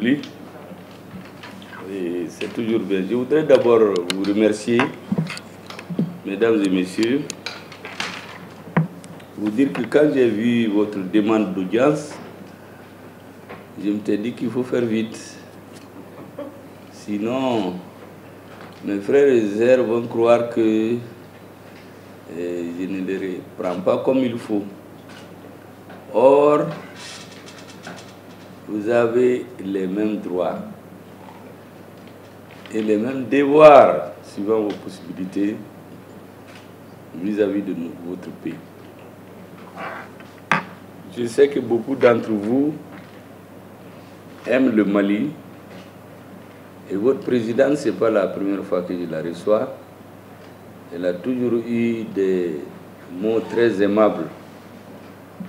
République. Et c'est toujours bien. Je voudrais d'abord vous remercier, mesdames et messieurs, vous dire que quand j'ai vu votre demande d'audience, je me suis dit qu'il faut faire vite. Sinon, mes frères et sœurs vont croire que je ne les prends pas comme il faut. Or, vous avez les mêmes droits et les mêmes devoirs, suivant vos possibilités, vis-à-vis de votre pays. Je sais que beaucoup d'entre vous aiment le Mali, et votre présidente, ce n'est pas la première fois que je la reçois. Elle a toujours eu des mots très aimables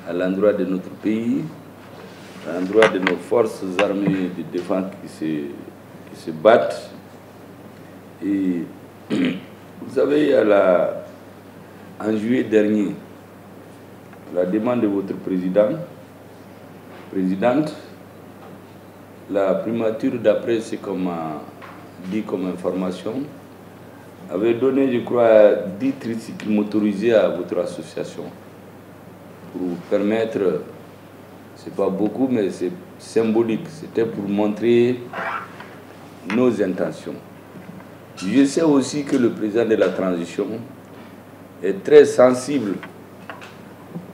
à l'endroit de notre pays, à l'endroit de nos forces armées de défense qui se battent. Et vous savez, en juillet dernier, la demande de votre présidente, la primature, d'après ce qu'on m'a dit comme information, avait donné, je crois, 10 tricycles motorisés à votre association pour vous permettre, c'est pas beaucoup, mais c'est symbolique, c'était pour montrer nos intentions. Je sais aussi que le président de la transition est très sensible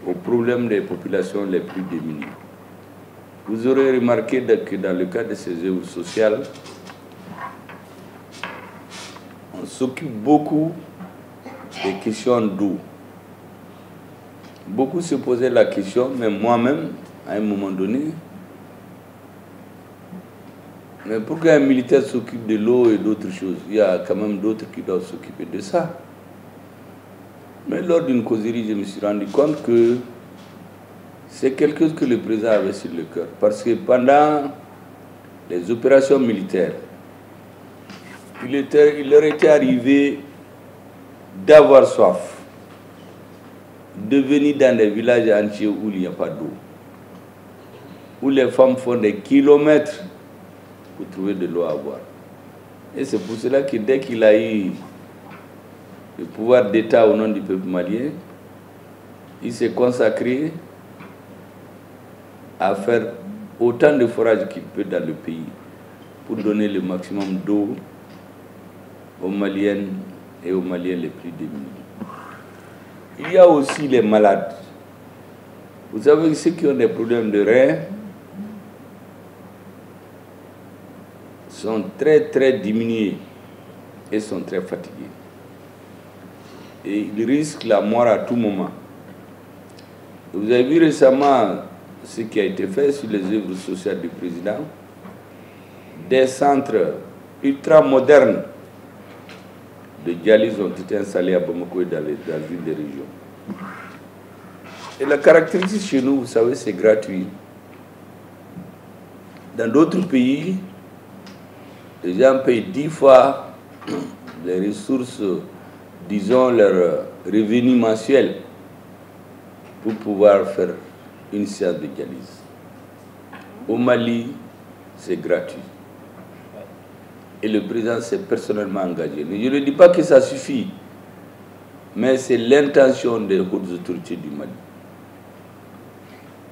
aux problèmes des populations les plus démunies. Vous aurez remarqué que dans le cadre de ces œuvres sociales, on s'occupe beaucoup des questions d'eau. Beaucoup se posaient la question, mais moi-même, à un moment donné, mais pourquoi un militaire s'occupe de l'eau et d'autres choses? Il y a quand même d'autres qui doivent s'occuper de ça. Mais lors d'une causerie, je me suis rendu compte que c'est quelque chose que le président avait sur le cœur. Parce que pendant les opérations militaires, il leur était arrivé d'avoir soif, de venir dans des villages entiers où il n'y a pas d'eau, où les femmes font des kilomètres pour trouver de l'eau à boire. Et c'est pour cela que dès qu'il a eu le pouvoir d'État au nom du peuple malien, il s'est consacré à faire autant de forages qu'il peut dans le pays pour donner le maximum d'eau aux Maliennes et aux Maliens les plus démunis. Il y a aussi les malades. Vous savez, ceux qui ont des problèmes de reins sont très diminués et sont très fatigués. Et ils risquent la mort à tout moment. Vous avez vu récemment ce qui a été fait sur les œuvres sociales du président. Des centres ultra modernes de dialyse ont été installés à Bamako et dans une des régions. Et la caractéristique chez nous, vous savez, c'est gratuit. Dans d'autres pays, les gens payent 10 fois les ressources, disons, leur revenu mensuel pour pouvoir faire une séance de dialyse. Au Mali, c'est gratuit. Et le président s'est personnellement engagé. Je ne dis pas que ça suffit, mais c'est l'intention des hautes autorités du Mali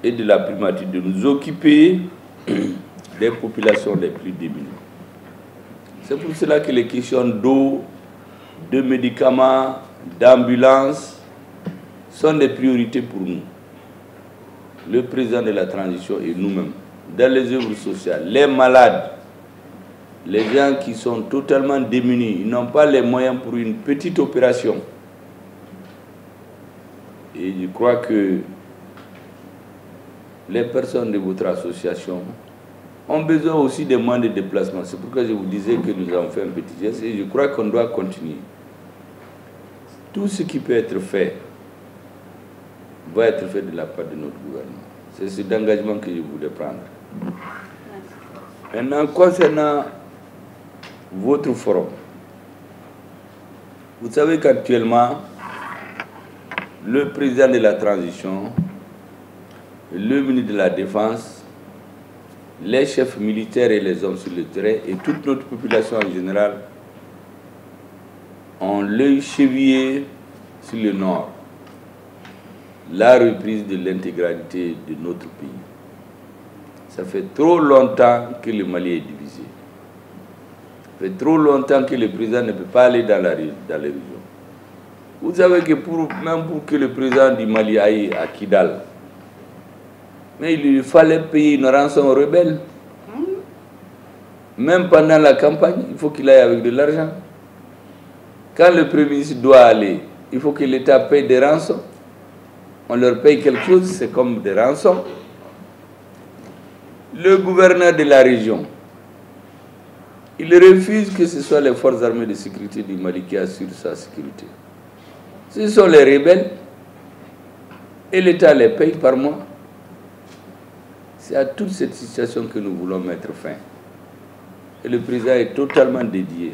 et de la primature de nous occuper des populations les plus démunies. C'est pour cela que les questions d'eau, de médicaments, d'ambulance sont des priorités pour nous. Le président de la transition et nous-mêmes, dans les œuvres sociales, les malades, les gens qui sont totalement démunis, ils n'ont pas les moyens pour une petite opération. Et je crois que les personnes de votre association ont besoin aussi de moyens de déplacement. C'est pourquoi je vous disais que nous avons fait un petit geste et je crois qu'on doit continuer. Tout ce qui peut être fait va être fait de la part de notre gouvernement. C'est cet engagement que je voulais prendre. Maintenant, concernant votre forum, vous savez qu'actuellement, le président de la transition, le ministre de la Défense, les chefs militaires et les hommes sur le terrain et toute notre population en général ont l'œil chevillé sur le nord, la reprise de l'intégralité de notre pays. Ça fait trop longtemps que le Mali est divisé. Ça fait trop longtemps que le président ne peut pas aller dans la région. Vous savez que même pour que le président du Mali aille à Kidal, mais il lui fallait payer une rançon aux rebelles. Même pendant la campagne, il faut qu'il aille avec de l'argent. Quand le Premier ministre doit aller, il faut que l'État paye des rançons. On leur paye quelque chose, c'est comme des rançons. Le gouverneur de la région, il refuse que ce soit les forces armées de sécurité du Mali qui assurent sa sécurité. Ce sont les rebelles et l'État les paye par mois. C'est à toute cette situation que nous voulons mettre fin. Et le président est totalement dédié,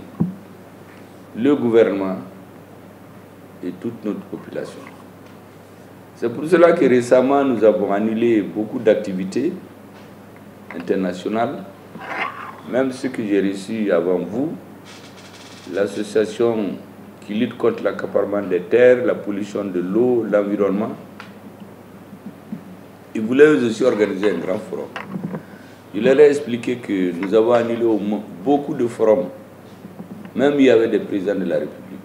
le gouvernement et toute notre population. C'est pour cela que récemment, nous avons annulé beaucoup d'activités internationales, même ce que j'ai reçu avant vous, l'association qui lutte contre l'accaparement des terres, la pollution de l'eau, l'environnement. Ils voulaient aussi organiser un grand forum. Je leur ai expliqué que nous avons annulé beaucoup de forums. Même il y avait des présidents de la République.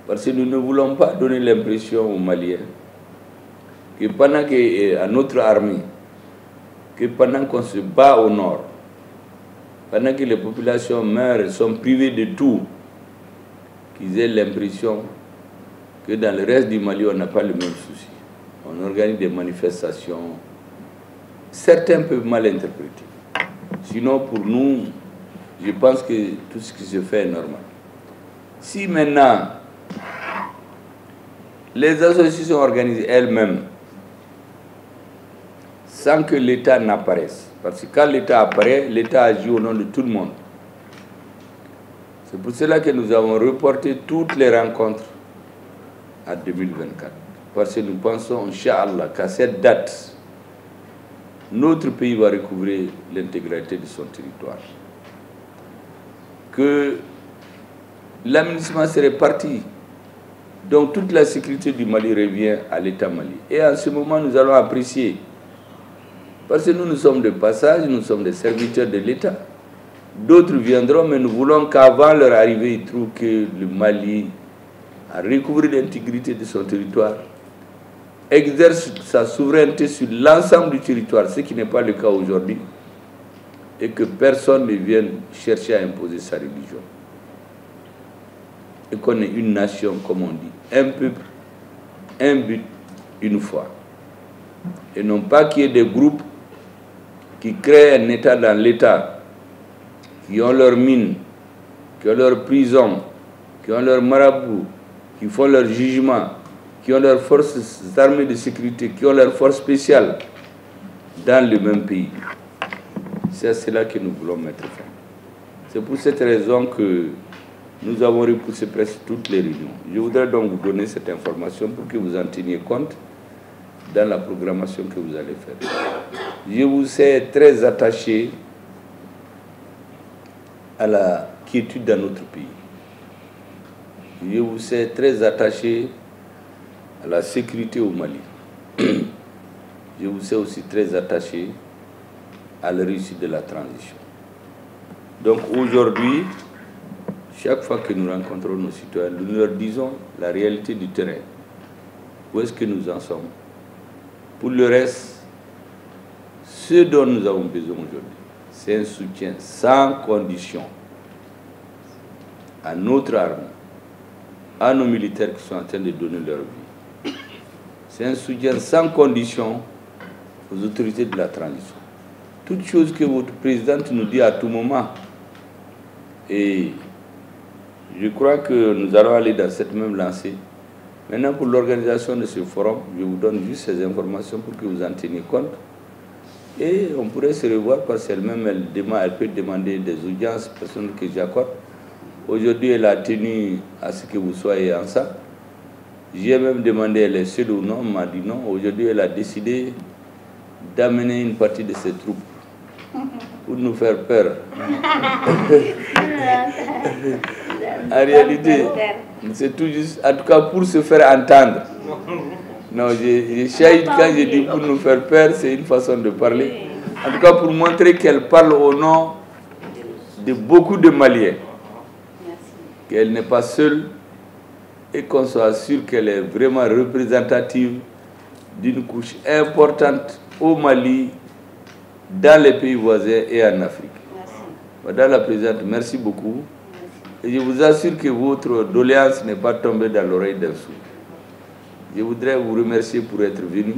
Parce que nous ne voulons pas donner l'impression aux Maliens que pendant qu'à notre armée, que pendant qu'on se bat au nord, pendant que les populations meurent et sont privées de tout, qu'ils aient l'impression que dans le reste du Mali, on n'a pas le même souci. On organise des manifestations. Certains peuvent mal interpréter. Sinon, pour nous, je pense que tout ce qui se fait est normal. Si maintenant, les associations organisent elles-mêmes, sans que l'État n'apparaisse, parce que quand l'État apparaît, l'État agit au nom de tout le monde. C'est pour cela que nous avons reporté toutes les rencontres à 2024. Parce que nous pensons, Inch'Allah, qu'à cette date, notre pays va recouvrer l'intégralité de son territoire. Que l'administration serait parti. Donc toute la sécurité du Mali revient à l'État Mali. Et en ce moment, nous allons apprécier. Parce que nous sommes de passage, nous sommes des serviteurs de l'État. D'autres viendront, mais nous voulons qu'avant leur arrivée, ils trouvent que le Mali a recouvré l'intégrité de son territoire, exerce sa souveraineté sur l'ensemble du territoire, ce qui n'est pas le cas aujourd'hui, et que personne ne vienne chercher à imposer sa religion. Et qu'on ait une nation, comme on dit, un peuple, un but, une foi. Et non pas qu'il y ait des groupes qui créent un État dans l'État, qui ont leurs mines, qui ont leurs prisons, qui ont leurs marabouts, qui font leur jugement, qui ont leurs forces armées de sécurité, qui ont leurs forces spéciales dans le même pays. C'est à cela que nous voulons mettre fin. C'est pour cette raison que nous avons repoussé presque toutes les réunions. Je voudrais donc vous donner cette information pour que vous en teniez compte dans la programmation que vous allez faire. Je vous sais très attaché à la quiétude dans notre pays. Je vous sais très attaché à la sécurité au Mali. Je vous sais aussi très attaché à la réussite de la transition. Donc aujourd'hui, chaque fois que nous rencontrons nos citoyens, nous leur disons la réalité du terrain. Où est-ce que nous en sommes? Pour le reste, ce dont nous avons besoin aujourd'hui, c'est un soutien sans condition à notre armée, à nos militaires qui sont en train de donner leur vie. C'est un soutien sans condition aux autorités de la transition. Toute chose que votre présidente nous dit à tout moment. Et je crois que nous allons aller dans cette même lancée. Maintenant, pour l'organisation de ce forum, je vous donne juste ces informations pour que vous en teniez compte. Et on pourrait se revoir parce qu'elle-même, elle peut demander des audiences personnelles que j'accorde. Aujourd'hui, elle a tenu à ce que vous soyez ensemble. J'ai même demandé, elle est seule ou non, on m'a dit non. Aujourd'hui, elle a décidé d'amener une partie de ses troupes pour nous faire peur. En réalité, c'est tout juste, en tout cas pour se faire entendre. Non, j'ai chahut quand j'ai dit pour nous faire peur, c'est une façon de parler. En tout cas pour montrer qu'elle parle au nom de beaucoup de Maliens. Qu'elle n'est pas seule et qu'on soit sûr qu'elle est vraiment représentative d'une couche importante au Mali, dans les pays voisins et en Afrique. Madame la Présidente, merci beaucoup. Et je vous assure que votre doléance n'est pas tombée dans l'oreille d'un sourd. Je voudrais vous remercier pour être venu,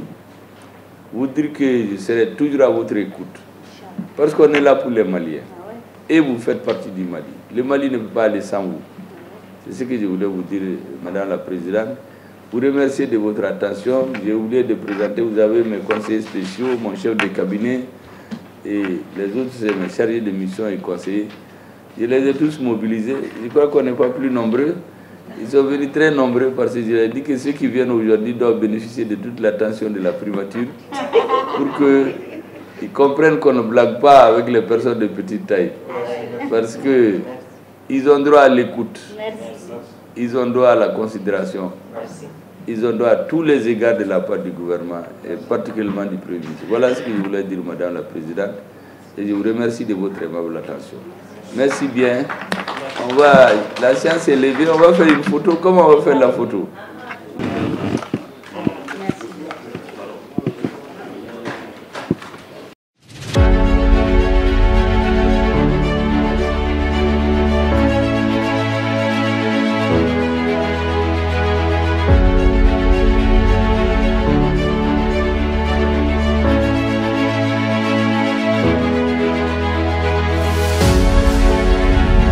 vous dire que je serai toujours à votre écoute, parce qu'on est là pour les Maliens. Et vous faites partie du Mali. Le Mali ne peut pas aller sans vous. C'est ce que je voulais vous dire, Madame la Présidente. Vous remercier de votre attention. J'ai oublié de présenter, vous avez mes conseillers spéciaux, mon chef de cabinet et les autres, c'est mes chargés de mission et conseillers. Je les ai tous mobilisés. Je crois qu'on n'est pas plus nombreux. Ils sont venus très nombreux parce que je leur ai dit que ceux qui viennent aujourd'hui doivent bénéficier de toute l'attention de la primature pour qu'ils comprennent qu'on ne blague pas avec les personnes de petite taille. Parce qu'ils ont droit à l'écoute. Ils ont droit à la considération. Ils ont droit à tous les égards de la part du gouvernement et particulièrement du Premier ministre. Voilà ce que je voulais dire, Madame la Présidente. Et je vous remercie de votre aimable attention. Merci bien. La séance est levée. On va faire une photo. Comment on va faire la photo?